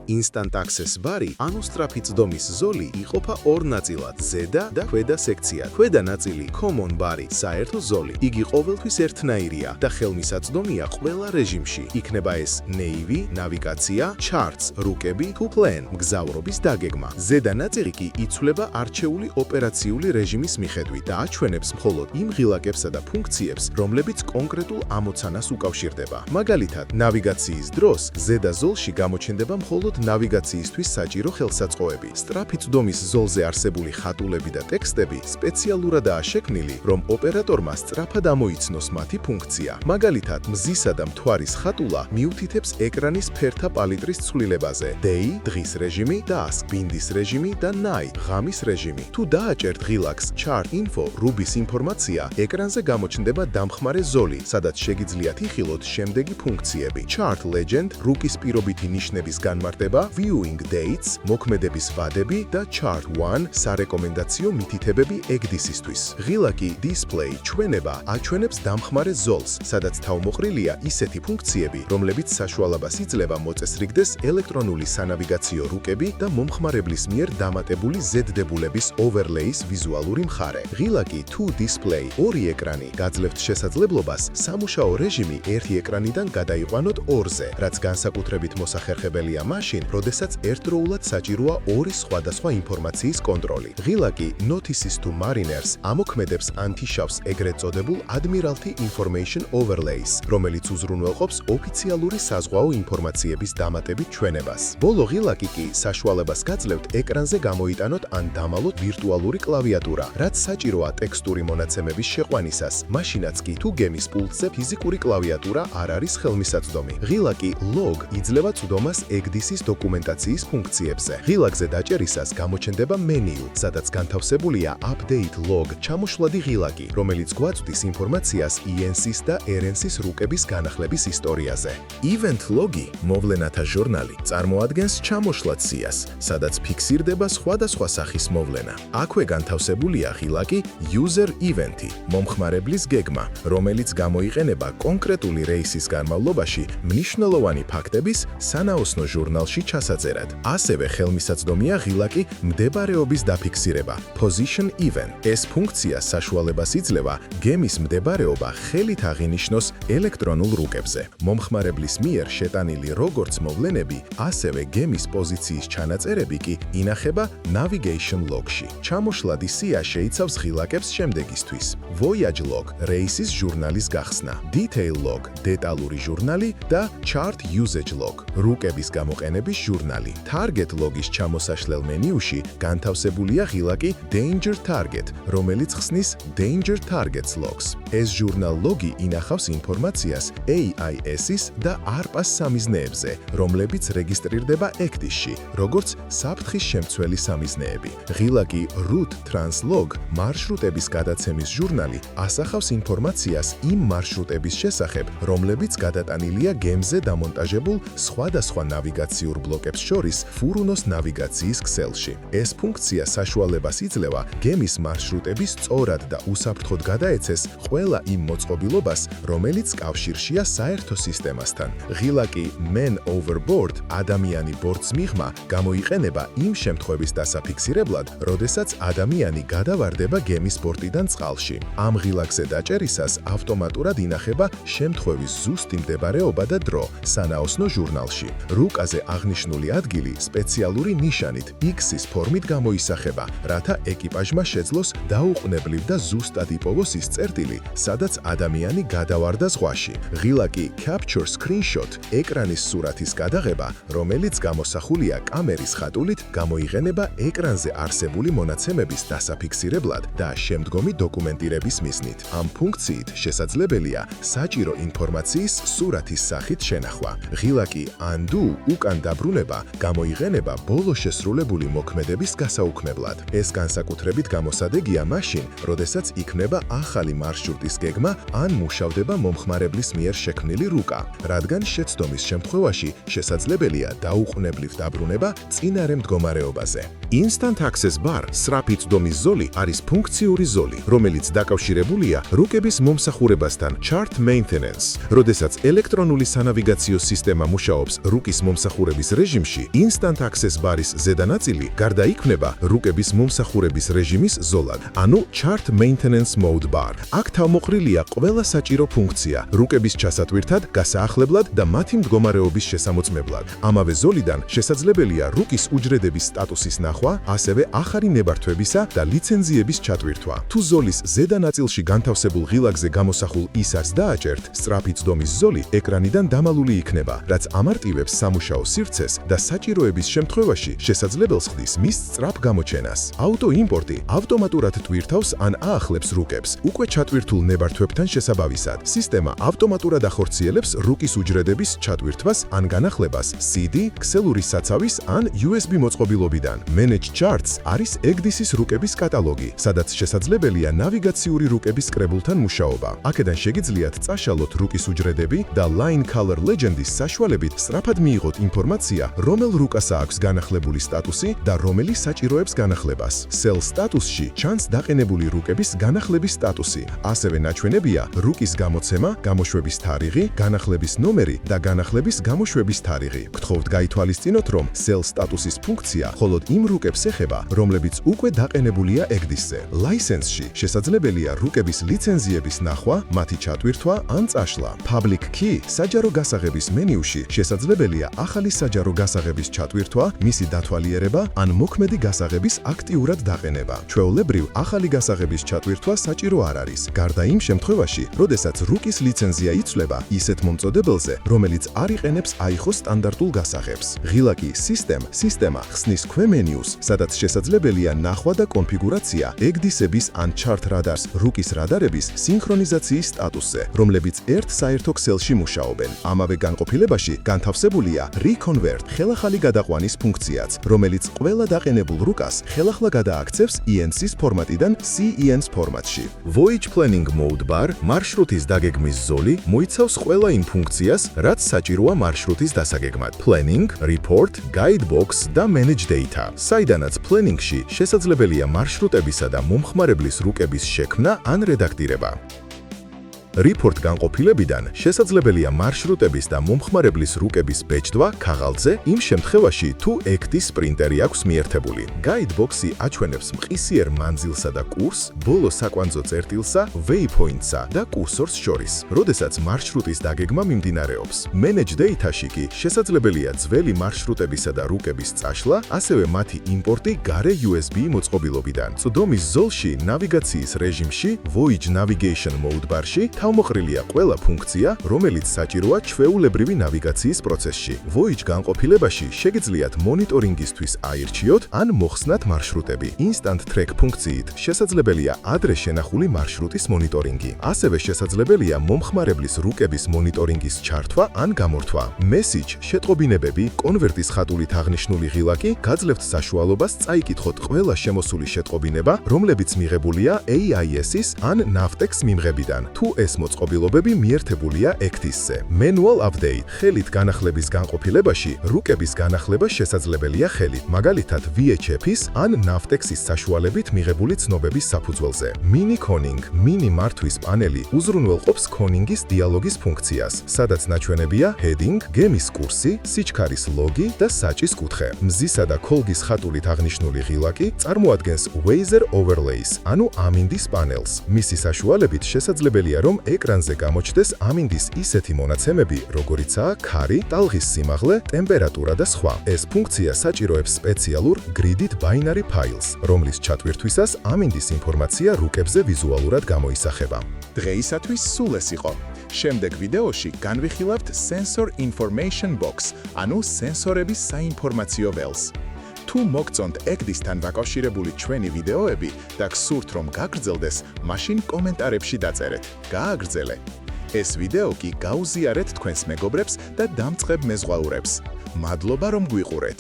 Instant Access ბარი, ანუ სწრაფი წვდომის ზოლი, იყოფა ორ ნაწილად, ზედა და ქვედა სექციად. ქვედა ნაწილი Common ბარი, საერთო ზოლი. იგი ყოველთვის ერთნაირია და ხელმისაწვდომია ყველა რეჟიმში. იქნება ეს Navy, ნავიგაცია, Charts, რუკები, თუ Plan, მგზავრობის დაგეგმა. ზედა ნაწილი კი იცვლება არჩეული ოპერაციული რეჟიმის მიხედვით და აჩვენებს მხოლოდ იმ ღილაკებსა და ფუნქციებს, რომლებიც კონკრეტულ ამოცანას უკავშირდება. მაგალითად, ნავიგაციის დროს ზედა ზოლში გამოჩენდება მხოლოდ ნავიგაციისთვის საჭირო ხელსაწყოები. სწრაფი წვდომის ზოლზე არსებული ხატულები და ტექსტები სპეციალურადაა შექმნილი, რომ ოპერატორმა სწრაფად ამოიცნოს მათი ფუნქცია. მაგალითად, მზისა და მთვარის ხატულა მიუთითებს ეკრანის ფერთა პალიტრის ცვლილებაზე: Day, დღის რეჟიმი და Ask, ბინდის რეჟიმი და Night, ღამის რეჟიმი. თუ დააჭერთ ღილაკს Chart Info, რუბის ინფორმაცია, ეკრანზე გამოჩნდება დამხმარე ზოლი, სადაც შეგიძლიათ იხილოთ შემდეგი ფუნქციები: Chart Legend, რუკის პირობითი ნიშნების განმარტება, Viewing Dates, მოქმედების ვადები და Chart 1, სარეკომენდაციო მითითებები ეგდისისთვის. ღილაკი Display, ჩვენება, აჩვენებს დამხმარე ზოლს, სადაც თავმოყრილია ისეთი ფუნქციები, რომლებიც საშუალებას იძლევა მოწესრიგდეს ელექტრონული სანავიგაციო რუკები და მომხმარებლის მიერ დამატებული ზედდებულების overlays ვიზუალური მხარე. ღილაკი To Display, ორი ეკრანი, გაძლევთ შესაძლებლობას სამუშაო რეჟიმი ერთი ეკრანიდან გადაიყვანოთ ორზე, რაც განსაკუთრებით მოსახერხებელია მაშინ, როდესაც ერთდროულად საჭიროა ორი სხვადასხვა ინფორმაციის კონტროლი. ღილაკი Notices to Mariners ამოქმედებს ანთიშავს ეგრეთ წოდებულ Admiralty Information Overlays, რომელიც უზრუნველყოფს ოფიციალური საზღვაო ინფორმაციების დამატებით ჩვენებას. ბოლო ღილაკი კი საშუალებას გაძლევთ ეკრანზე გამოიტანოთ ან დამალოთ ვირტუალური კლავიატურა, რაც საჭიროა ტექსტური მონაცემების შეყვანისას, მაშინაც კი თუ გემის პულტზე ფიზიკური კლავიატურა არ არის ხელმისაწვდომი. ღილაკი Log იძლევა წვდომას ეგდისის დოკუმენტაციის ფუნქციებზე. ღილაკზე დაჭერისას გამოჩნდება მენიუ, სადაც განთავსებულია Update Log, ჩამოშლადი ღილაკი, რომელიც გვაწვდის ინფორმაციას ENC-ის და RNC-ის რუკების განახლების ისტორიაზე. Event Log-ი, მოვლენათა ჟურნალი, წარმოადგენს ჩამოშლად სიას, სადაც ფიქსირდება სხვადასხვა სახის მოვლენა. აქვე განთავსებულია ღილაკი User Event-ი, მომხმარებლის გეგმა, რომელიც გამოიყენება კონკრეტული რეისის განმავლობაში მნიშვნელოვანი ფაქტების სანაოსნო ჟურნალში ჩასაწერად. ასევე ხელმისაწვდომია ღილაკი მდებარეობის დაფიქსირება, Position Event. ეს ფუნქცია საშუალებას იძლევა გემის მდებარეობა ხელით აღინიშნოს ელექტრონულ რუკებზე. მომხმარებლის მიერ შეტანილი როგორც მოვლენები, ასევე გემის პოზიციის ჩანაწერები კი ინახება Navigation Log-ში. ჩამოშლადი სია შეიცავს ღილაკებს შემდეგისთვის: Voyage Log, რეისის ჟურნალის გახსნა, Detail Log, დეტალური ჟურნალი და Chart Usage Log, რუკების გამოყენების ჟურნალი. Target Log-ის ჩამოსაშლელ მენიუში განთავსებულია ღილაკი Danger Target, რომელიც ხსნის Danger Targets Logs. ეს ჟურნალ ლოგი ინახავს ინფორმაციას AIS-ის და ARPA-s სამიზნეებზე, რომლებიც რეგისტრირდება ECDIS-ში, როგორც საფრთხის შემცველი სამიზნეები. ღილაკი Route Trans Log, მარშრუტების გადაცემის ჟურნალი, ასახავს ინფორმაციას იმ მარშრუტების შესახებ, რომლებიც გადატანილია გემზე დამონტაჟებულ სხვადასხვა ნავიგაციურ ბლოკებს შორის ფურუნოს ნავიგაციის ქსელში. ეს ფუნქცია საშუალებას იძლევა გემის მარშრუტების სწორად და უსაფრთხოდ გადაეცეს ყველა იმ მოწყობილობას, რომელიც კავშირშია საერთო სისტემასთან. ღილაკი Man Overboard, ადამიანი ბორტს მიღმა, გამოიყენება იმ შემთხვევის დასაფიქსირებლად, როდესაც ადამიანი გადავარდება გემის ბორტიდან წყალში. ამ ღილაკზე დაჭერისას ავტომატურად ინახება შემთხვევის ზუსტი მდებარეობა და დრო სანაოსნო ჟურნალში. რუკაზე აღნიშნული ადგილი სპეციალური ნიშანით X-ის ფორმით გამოისახება, რათა ეკიპაჟმა შეძლოს დაუყვნებლივ და ზუსტად იპოვოს ის წერტილი, სადაც ადამიანი გადავარდა ზღვაში. ღილაკი Capture Screenshot, ეკრანის სურათის გადაღება, რომელიც გამოსახულია კამერის ხატულით, გამოიყენება ეკრანზე არსებული მონაცემების დასაფიქსირებლად და შემდგომი დოკუმენტირების მიზნით. ამ ფუნქციით შესაძლებელია საჭირო ინფორმაციის სურათის სახით შენახვა. ღილაკი Undo, უკან დაბრუნება, გამოიყენება ბოლო შესრულებული მოქმედების გასაუქმებლად. ეს განსაკუთრებით გამოსადეგია მაშინ, როდესაც იქნება ახალი მარშრუტის გეგმა ან მუშავდება მომხმარებლის მიერ შექმნილი რუკა, რადგან შეცდომის შემთხვევაში შესაძლებელია დაუყვნებლივ დაბრუნება წინარე მდგომარეობაზე. Instant Access Bar, სწრაფი წვდომის ზოლი არის ფუნქციური ზოლი, რომელიც დაკავშირებულია რუკების მომსახურებასთან Chart Maintenance. როდესაც ელექტრონული ინტეგრირებული სანავიგაციო სისტემა მუშაობს რუკის მომსახურების რეჟიმში, Instant Access ბარის ზედა ნაწილი გარდა იქმნება რუკების მომსახურების რეჟიმის ზოლად, ანუ Chart Maintenance Mode Bar. აქ თავმოყრილია ყველა საჭირო ფუნქცია რუკების ჩასატვირთად, გასაახლებლად და მათი მდგომარეობის შესამოწმებლად. ამავე ზოლიდან შესაძლებელია რუკის უჯრედების სტატუსის ნახვა, ასევე ახალი ნებართვებისა და ლიცენზიების ჩატვირთვა. თუ ზოლის ზედა ნაწილში განთავსებულ ღილაკზე გამოსახულ ისარს დააჭერთ, სწრაფი წდომის ზოლი ეკრანიდან დამალული იქნება, რაც ამარტივებს სამუშაო სივრცეს და საჭიროების შემთხვევაში შესაძლებელს ხდის მის სწრაფ გამოჩენას. აუტოიმპორტი ავტომატურად ტვირთავს ან აახლებს რუკებს უკვე ჩატვირთულ ნებართვებთან შესაბამისად. სისტემა ავტომატურად ახორციელებს რუკის უჯრედების ჩატვირთვას ან განახლებას CD, ქსელური საცავის ან USB მოწყობილობიდან. Manage Charts არის EGDIS-ის რუკების კატალოგი, სადაც შესაძლებელია ნავიგაციური რუკების კრებულთან მუშაობა. აქედან შეგიძლიათ წაშალოთ რუკის უჯრედები და Line Color Legend-ის საშუალებით სწრაფად მიიღოთ ინფორმაცია, რომელ რუკასა აქვს განახლებული სტატუსი და რომელი საჭიროებს განახლებას. Sell სტატუსში ჩანს დაყენებული რუკების განახლების სტატუსი. ასევე ნაჩვენებია რუკის გამოცემა, გამოშვების თარიღი, განახლების ნომერი და განახლების გამოშვების თარიღი. გთხოვთ გაითვალისწინოთ, რომ Sell სტატუსის ფუნქცია მხოლოდ იმ რუკებს ეხება, რომლებიც უკვე დაყენებულია EGDIS-ზე. License-ში შესაძლებელია რუკების ლიცენზიების ნახვა, მათი ჩატვირთვა ან წაშლა. Public Key საჯარო გასაღების მენიუში შესაძლებელია ახალი საჯარო გასაღების ჩატვირთვა, მისი დათვალიერება ან მოქმედი გასაღების აქტიურად დაყენება. ჩვეულებრივ, ახალი გასაღების ჩატვირთვა საჭირო არ არის. გარდა იმ შემთხვევაში, როდესაც რუკის ლიცენზია იცვლება ისეთ მომწოდებელზე, რომელიც არ იყენებს AIHO სტანდარტულ გასაღებს. ღილაკი სისტემა ხსნის ქვემენიუს, სადაც შესაძლებელია ნახვა და კონფიგურაცია EGDIS-ების ან Chart Radars რუკის რადარების სინქრონიზაციის სტატუსზე, რომლებიც ერთ საერთო ქსელში მუშაობენ. ამავე განყოფილებაში განთავსებულია Reconvert ხელახალი გადაყვანის ფუნქციაც, რომელიც ყველა დაყენებულ რუკას ხელახლა გადააქცევს ENC-ის ფორმატიდან CENC ფორმატში. Voyage Planning Mode Bar მარშრუტის დაგეგმის ზოლი მოიცავს ყველა იმ ფუნქციას, რაც საჭიროა მარშრუტის დასაგეგმად. Planning, Report, Guidebox და Manage Data. საიდანაც Planning-ში შესაძლებელია მარშრუტებისა და მომხმარებლის რუკების შექმნა ან რედაქტირება. Report განყოფილებიდან შესაძლებელია მარშრუტების და მომხმარებლის რუკების ბეჭდვა ქაღალდზე იმ შემთხვევაში, თუ EGDIS პრინტერი აქვს მიერთებული. Guidebox-ი აჩვენებს მყისიერ მანძილსა და კურსს, ბოლო საკვანძო წერტილსა, waypoints-ა და კურსორს შორის, როდესაც მარშრუტის დაგეგმა მიმდინარეობს. Manage Data-ში კი შესაძლებელია ძველი მარშრუტებისა და რუკების წაშლა, ასევე მათი იმპორტი გარე USB მოწყობილობიდან. წვდომის ზოლში ნავიგაციის რეჟიმში Voyage Navigation Mode Bar-ში თავმოყრილია ყველა ფუნქცია, რომელიც საჭიროა ჩვეულებრივი ნავიგაციის პროცესში. Voyage განყოფილებაში შეგიძლიათ მონიტორინგისთვის აირჩიოთ ან მოხსნათ მარშრუტები. Instant Track ფუნქციით შესაძლებელია ადრე შენახული მარშრუტის მონიტორინგი. ასევე შესაძლებელია მომხმარებლის რუკების მონიტორინგის ჩართვა ან გამორთვა. Message შეტყობინებები, კონვერტის ხატულით აღნიშნული ღილაკი გაძლევთ საშუალებას წაიკითხოთ ყველა შემოსული შეტყობინება, რომლებიც მიღებულია AIS-ის ან NAVTEX მიმღებიდან. თუ ეს მოწყობილობები მიერთებულია EGDIS-ზე. Manual Update ხელით განახლების განყოფილებაში რუკების განახლება შესაძლებელია ხელით, მაგალითად VHF-ის ან NAVTEX-ის საშუალებით მიღებული ცნობების საფუძველზე. Mini Conning მინი მართვის პანელი უზრუნველყოფს Conning-ის დიალოგის ფუნქციას, სადაც ნაჩვენებია heading, გემის კურსი, სიჩქარის ლოგი და საჭის კუთხე. მზისა და ქოლგის ხატულით აღნიშნული ღილაკი წარმოადგენს Weather Overlays, ანუ ამინდის პანელს. მისი საშუალებით შესაძლებელია, რომ ეკრანზე გამოჩნდეს ამინდის ისეთი მონაცემები, როგორიცაა ქარი, ტალღის სიმაღლე, ტემპერატურა და სხვა. ეს ფუნქცია საჭიროებს სპეციალურ Grided Binary Files, რომლის ჩატვირთვისას ამინდის ინფორმაცია რუკებზე ვიზუალურად გამოისახება. დღეისათვის სულ ეს იყო. შემდეგ ვიდეოში განვიხილავთ Sensor Information Box, ანუ სენსორების საინფორმაციო ველს. თუ მოგწონთ EGDIS-თან დაკავშირებული ჩვენი ვიდეოები და გსურთ რომ გაგრძელდეს, მაშინ კომენტარებში დაწერეთ. გააგრძელე. ეს ვიდეო კი გაუზიარეთ თქვენს მეგობრებს და დამწყებ მეზღვაურებს. მადლობა რომ გვიყურეთ.